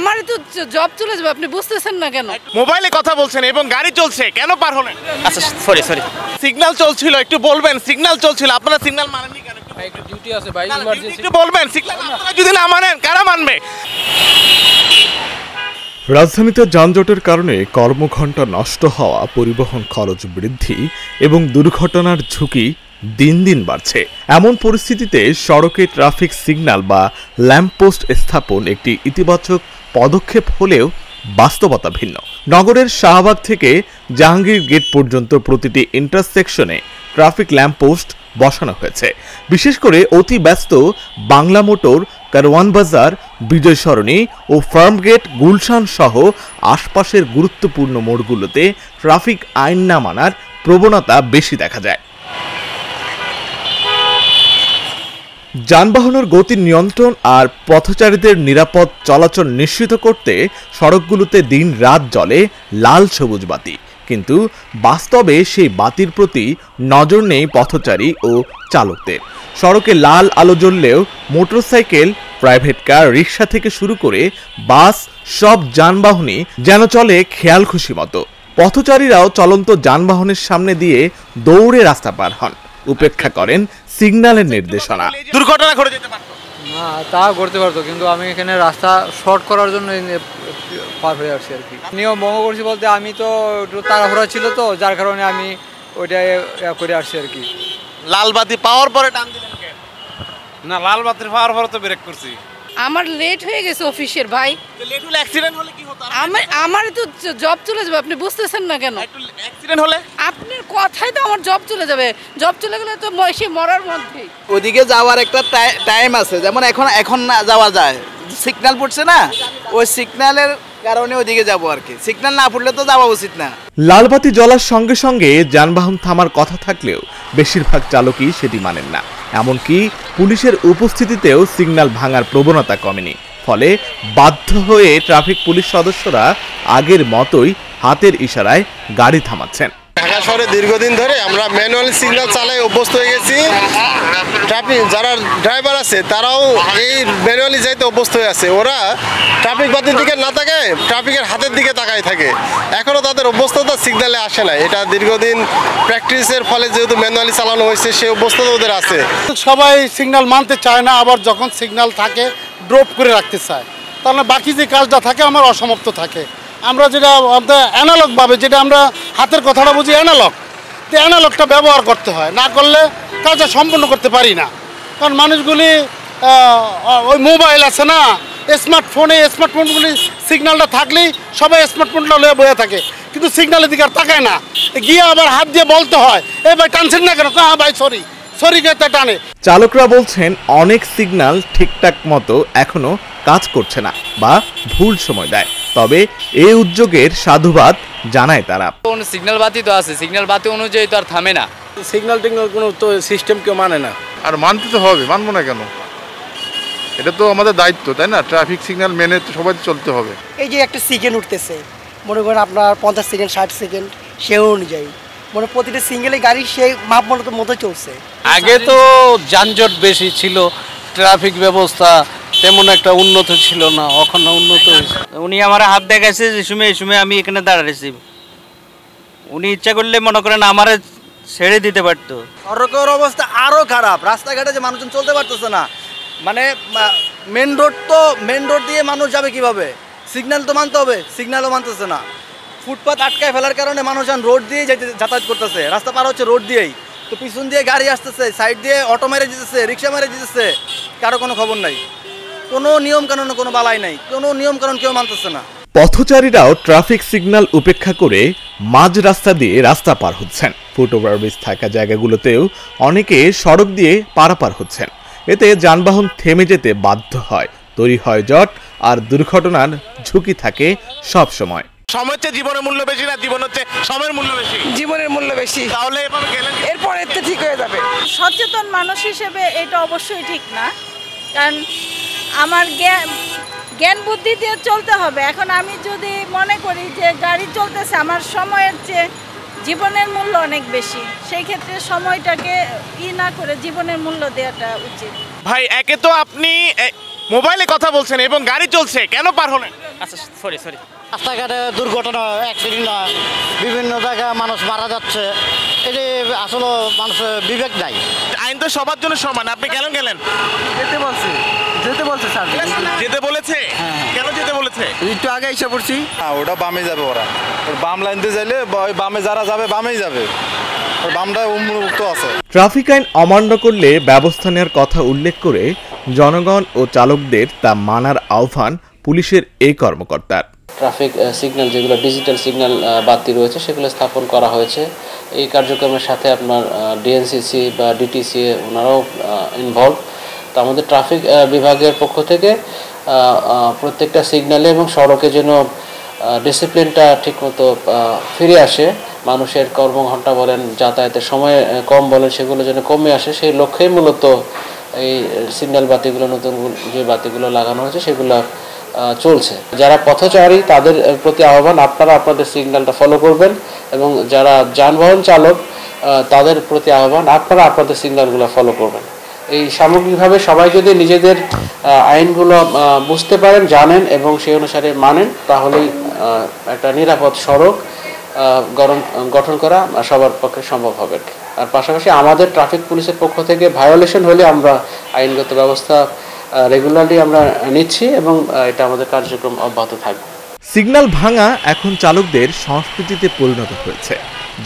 আমার তো জব চলে যাবে, আপনি বুঝতেছেন না কেন? মোবাইলে কথা বলছেন এবং গাড়ি চলছে, কেন পার হলেন? আচ্ছা সরি সিগন্যাল চলছিল, একটু বলবেন সিগন্যাল চলছিল, আপনারা সিগন্যাল মানেননি কেন? ভাই একটু ডিউটি আছে ভাই, ইমার্জেন্সি। একটু বলবেন সিগন্যাল আপনারা যদি না মানেন কারা মানবে? রাজধানীতে যানজটের কারণে কর্মঘণ্টা নষ্ট হওয়া, পরিবহন খরচ বৃদ্ধি এবং দুর্ঘটনার ঝুঁকি দিন দিন বাড়ছে। এমন পরিস্থিতিতে সড়কে ট্রাফিক সিগন্যাল বা ল্যাম্পপোস্ট স্থাপন একটি ইতিবাচক পদক্ষেপ হলেও বাস্তবতা ভিন্ন। নগরের শাহবাগ থেকে জাহাঙ্গীর গেট পর্যন্ত প্রতিটি ইন্টারসেকশনে ট্রাফিক ল্যাম্পপোস্ট বসানো হয়েছে। বিশেষ করে অতি ব্যস্ত বাংলা মোটর, কারওয়ান বাজার, বিজয় সরণি ও ফার্মগেট, গুলশান সহ আশপাশের গুরুত্বপূর্ণ মোড়গুলোতে ট্রাফিক আইন না মানার প্রবণতা বেশি দেখা যায়। যানবাহনের গতি নিয়ন্ত্রণ আর পথচারীদের নিরাপদ চলাচল নিশ্চিত করতে সড়কগুলোতে দিন রাত জ্বলে লাল সবুজ বাতি, কিন্তু বাস্তবে সেই বাতির প্রতি নজর নেই পথচারী ও চালকদের। সড়কে লাল আলো জ্বললেও মোটরসাইকেল, প্রাইভেট কার, রিক্সা থেকে শুরু করে বাস, সব যানবাহনই যেন চলে খেয়াল খুশি মতো। পথচারীরাও চলন্ত যানবাহনের সামনে দিয়ে দৌড়ে রাস্তা পার হন, উপেক্ষা করেন সিগন্যালের নির্দেশনা। দুর্ঘটনা ঘটে যেতে পারত না, তা করতে পারতো, কিন্তু আমি এখানে রাস্তা শর্ট করার জন্য পার হয়ে আসছি আর কি। নিয়ম ভঙ্গ করছি বলতে আমি তো একটু তাড়াহুড়া ছিল, তো যার কারণে আমি ওইটা করে আসছি আর কি। লাল বাতি পাওয়ার পরে টান দিলেন কেন? না, লাল বাতির পাওয়ার পরে তো ব্রেক করছি। আমার লেট হয়ে গেছে অফিসের ভাই। লেট হলে অ্যাক্সিডেন্ট হলে কি হতো? আমার তো জব চলে যাবে, আপনি বুঝতেছেন না কেন? একটু অ্যাক্সিডেন্ট হলে আপনার কথাই তো আমার জব চলে যাবে, জব চলে গেলে তো সে মরার মধ্যে। ওইদিকে যাওয়ার একটা টাইম আছে, যেমন এখন না যাওয়া যায়, সিগন্যাল পড়ছে না, ওই সিগন্যালের কারণে ওইদিকে যাবো আর কি। সিগন্যাল না পড়লে তো যাওয়া উচিত না। লালবাতি জ্বলার সঙ্গে সঙ্গে যানবাহন থামার কথা থাকলেও বেশিরভাগ চালকই সেটি মানেন না। এমনকি পুলিশের উপস্থিতিতেও সিগন্যাল ভাঙার প্রবণতা কমেনি। ফলে বাধ্য হয়ে ট্রাফিক পুলিশ সদস্যরা আগের মতোই হাতের ইশারায় গাড়ি থামাচ্ছেন। ঢাকা শহরে দীর্ঘদিন ধরে আমরা ম্যানুয়াল সিগন্যাল চালাই অভ্যস্ত হয়ে গেছি। ট্রাফিক যারা ড্রাইভার আছে তারাও এই ম্যানুয়ালি যাইতে অভ্যস্ত হয়ে আছে। ওরা ট্রাফিক বাতির দিকে না তাকায় ট্রাফিকের হাতের দিকে তাকায় থাকে। এখনও তাদের অভ্যস্ততা সিগন্যালে আসে না। এটা দীর্ঘদিন প্র্যাকটিসের ফলে যেহেতু ম্যানুয়ালি চালানো হয়েছে, সেই অভ্যস্ততা ওদের আছে। সবাই সিগন্যাল মানতে চায় না, আবার যখন সিগন্যাল থাকে ড্রপ করে রাখতে চায়, তাহলে বাকি যে কাজটা থাকে আমার অসমাপ্ত থাকে। আমরা যেটা অ্যানালগভাবে, যেটা আমরা হাতের কথাটা বুঝি অ্যানালগ, তো অ্যানালগটা ব্যবহার করতে হয়, না করলে কাজটা সম্পূর্ণ করতে পারি না। কারণ মানুষগুলি ওই মোবাইল আছে না, স্মার্টফোনগুলি সিগন্যালটা থাকলেই সবাই স্মার্টফোনটা লয়ে বয়ে থাকে, কিন্তু সিগন্যালের দিকে আর তাকায় না, গিয়ে আবার হাত দিয়ে বলতে হয়, এই ভাই টানছেন না কেন? হ্যাঁ ভাই সরি গেতে টানে। চালকরা বলছেন অনেক সিগন্যাল ঠিকঠাক মতো এখনো কাজ করছে না বা ভুল সময় দেয়। তবে এই উদ্যোগের সাধুবাদ জানায় তারা। সিগন্যাল বাতি তো আছে, সিগন্যাল বাতি অনুযায়ী তো আর থামে না। সিগন্যাল টিগন্যাল কোনো তো সিস্টেম কেউ মানে না। আর মানতে তো হবে, মানবো না কেন? এটা তো আমাদের দায়িত্ব, তাই না? ট্রাফিক সিগন্যাল মেনে তো সবাই চলতে হবে। এই যে একটা সেকেন্ড উঠতেছে, মনে করেন আপনার 50 সেকেন্ড 60 সেকেন্ড, সে অনুযায়ী মানে প্রতিটা সিঙ্গেলে গাড়ি সেই মাপ মতো চলছে। আগে তো যানজট বেশি ছিল, ট্রাফিক ব্যবস্থা তেমন একটা উন্নত ছিল না, এখন উন্নত হয়েছে। উনি আমার হাত দেখাইছে যে সময় আমি এখানে দাঁড়াইছি, উনি ইচ্ছা করলে মনে করেন আমারে ছেড়ে দিতে পারতো। সড়কের অবস্থা আরো খারাপ, রাস্তাঘাটে যে মানুষজন চলতে পারতেছে না। মানে মেন রোড দিয়ে মানুষ যাবে কিভাবে? সিগন্যাল তো মানতে হবে, সিগন্যালও মানতেছে না। ফুটপাত আটকায় ফেলার কারণে মানুষজন রোড দিয়ে যাতায়াত করতেছে, রাস্তা পার হচ্ছে রোড দিয়েই, তো পিছন দিয়ে গাড়ি আসতেছে, সাইড দিয়ে অটো মেরে দিতেছে, রিক্সা মেরে দিতেছে, কারো কোনো খবর নাই, কোনো নিয়ম কানুন কোনো বালাই নাই, কোনো নিয়ম কানুন কেউ মানতেছে না। পথচারীরাও ট্রাফিক সিগন্যাল উপেক্ষা করে মাঝ রাস্তা দিয়ে রাস্তা পার হচ্ছেন। ফুটওভারব্রিজ থাকা জায়গাগুলোতেও অনেকে সড়ক দিয়ে পারাপার হচ্ছেন। এতে যানবাহন থেমে যেতে বাধ্য হয়, তৈরি হয় জট আর দুর্ঘটনার ঝুঁকি থাকে সব সময়। সময় হচ্ছে জীবনের মূল্য বেশি না, জীবন হচ্ছে সময়ের মূল্য বেশি? জীবনের মূল্য বেশি। তাহলে এভাবে গেলে এরপর এতে ঠিক হয়ে যাবে। সচেতন মানুষ হিসেবে এটা অবশ্যই ঠিক না, কারণ আমার জ্ঞান বুদ্ধি দিয়ে চলতে হবে। এখন আমি যদি মনে করি যে গাড়ি চলতেছে, আমার সময়ের চেয়ে জীবনের মূল্য অনেক বেশি, সেই ক্ষেত্রে সময়টাকে না করে জীবনের মূল্য দেওয়াটা উচিত। ভাই, একে তো আপনি মোবাইলে কথা বলছেন এবং গাড়ি চলছে, কেন পার হলেন? আচ্ছা সরি রাস্তাঘাটে দুর্ঘটনা, অ্যাক্সিডেন্ট হয়, বিভিন্ন জায়গায় মানুষ মারা যাচ্ছে, এটি আসলে মানুষের বিবেক নাই। আইন তো সবার জন্য সমান, আপনি কেন গেলেন? যেতে বলছে স্যার। যেতে বলেছে? কেন যেতে বলেছে? একটু আগে এসে পড়ছি। ওটা বামে যাবে, ওরা বাম লাইনতে যাইলে ওই বামে যারা যাবে বামেই যাবে, বামটা উন্মুক্ত আছে। ট্রাফিক আইন অমান্য করলে ব্যবস্থা নেওয়ার কথা উল্লেখ করে জনগণ ও চালকদের তা মানার আহ্বান পুলিশের এই কর্মকর্তার। ট্রাফিক সিগন্যাল যেগুলো ডিজিটাল সিগন্যাল বাতি রয়েছে সেগুলো স্থাপন করা হয়েছে। এই কার্যক্রমের সাথে আপনার ডিএনসিসি বা ডিটিসি ওনারাও ইনভলভ। তো আমাদের ট্রাফিক বিভাগের পক্ষ থেকে প্রত্যেকটা সিগন্যালে এবং সড়কে যেন ডিসিপ্লিনটা ঠিকমতো ফিরে আসে, মানুষের কর্মঘণ্টা বলেন, যাতায়াতের সময় কম বলেন, সেগুলো যেন কমে আসে, সেই লক্ষ্যেই মূলত এই সিগন্যাল বাতিগুলো, নতুন যে বাতিগুলো লাগানো হয়েছে সেগুলো চলছে। যারা পথচারী তাদের প্রতি আহ্বান, আপনারা আপনাদের সিগন্যালটা ফলো করবেন, এবং যারা যানবাহন চালক তাদের প্রতি আহ্বান, আপনারা আপনাদের সিগন্যালগুলো ফলো করবেন। এই সামগ্রিকভাবে সবাই যদি নিজেদের আইনগুলো বুঝতে পারেন, জানেন এবং সেই অনুসারে মানেন, তাহলেই একটা নিরাপদ সড়ক গঠন করা সবার পক্ষে সম্ভব হবে। আর পাশাপাশি আমাদের ট্রাফিক পুলিশের পক্ষ থেকে ভায়োলেশন হলে আমরা আইনগত ব্যবস্থা রেগুলারলি আমরা নিচ্ছি এবং এটা আমাদের কার্যক্রম অব্যাহত থাকবে। সিগন্যাল ভাঙা এখন চালকদের সংস্কৃতিতে পরিণত হয়েছে।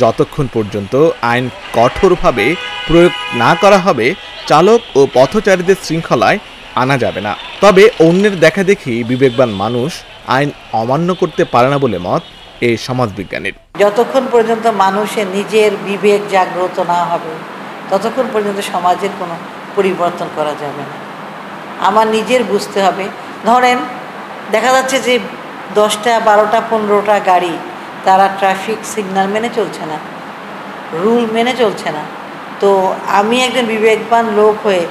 যতক্ষণ পর্যন্ত আইন কঠোরভাবে প্রয়োগ না করা হবে, চালক ও পথচারীদের শৃঙ্খলায় আনা যাবে না। তবে অন্যের দেখাদেখি বিবেকবান মানুষ আইন অমান্য করতে পারে না বলে মত এই সমাজবিজ্ঞানীর। যতক্ষণ পর্যন্ত মানুষের নিজের বিবেক জাগ্রত না হবে, ততক্ষণ পর্যন্ত সমাজের কোনো পরিবর্তন করা যাবে না। আমার নিজের বুঝতে হবে। ধরেন দেখা যাচ্ছে যে 10টা 12টা 15টা গাড়ি তারা ট্রাফিক সিগন্যাল মেনে চলছে না, রুল মেনে চলছে না। তো আমি একজন বিবেকবান লোক হয়ে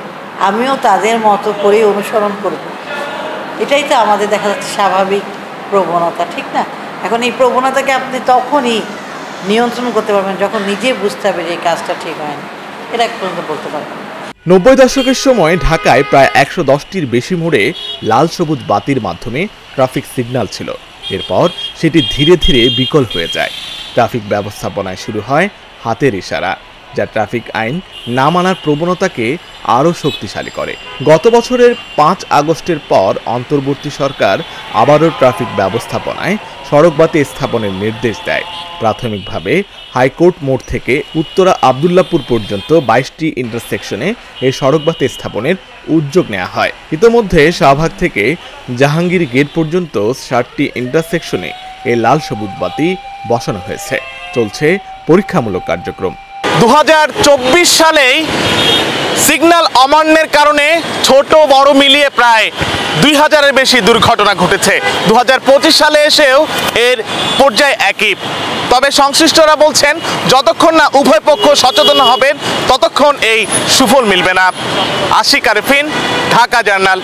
আমিও তাদের মতো করে অনুসরণ করব। এটাই তো আমাদের দেখা যাচ্ছে স্বাভাবিক প্রবণতা, ঠিক না? এখন এই প্রবণতাকে আপনি তখনই নিয়ন্ত্রণ করতে পারবেন যখন নিজে বুঝতে হবে যে এই কাজটা ঠিক হয় না। এটা এক পর্যন্ত বলতে পারবেন। 90 দশকের সময় ঢাকায় প্রায় 110টির বেশি মোড়ে লাল সবুজ বাতির মাধ্যমে ট্রাফিক সিগন্যাল ছিল। এরপর সেটি ধীরে ধীরে বিকল হয়ে যায়। ট্রাফিক ব্যবস্থাপনায় শুরু হয় হাতের ইশারা, যা ট্রাফিক আইন না মানার প্রবণতাকে আরও শক্তিশালী করে। গত বছরের 5 আগস্টের পর অন্তর্বর্তী সরকার আবারও ট্রাফিক ব্যবস্থাপনায় সড়কবাতি স্থাপনের নির্দেশ দেয়। প্রাথমিকভাবে হাইকোর্ট মোড় থেকে উত্তরা আবদুল্লাপুর পর্যন্ত 22টি ইন্টারসেকশনে এই সড়কবাতি স্থাপনের উদ্যোগ নেওয়া হয়। ইতোমধ্যে শাহবাগ থেকে জাহাঙ্গীর গেট পর্যন্ত 60টি ইন্টারসেকশনে এই লাল সবুজ বাতি বসানো হয়েছে। চলছে পরীক্ষামূলক কার্যক্রম। 2024 সালেই সিগন্যাল অমান্যের কারণে ছোট বড় মিলিয়ে প্রায় 2000-এর বেশি দুর্ঘটনা ঘটেছে। 2025 সালে এসেও এর পর্যায় একই। তবে সংশ্লিষ্টরা বলছেন, যতক্ষণ না উভয় পক্ষ সচেতন হবেন ততক্ষণ এই সুফল মিলবে না। আশিক আরেফিন, ঢাকা জার্নাল।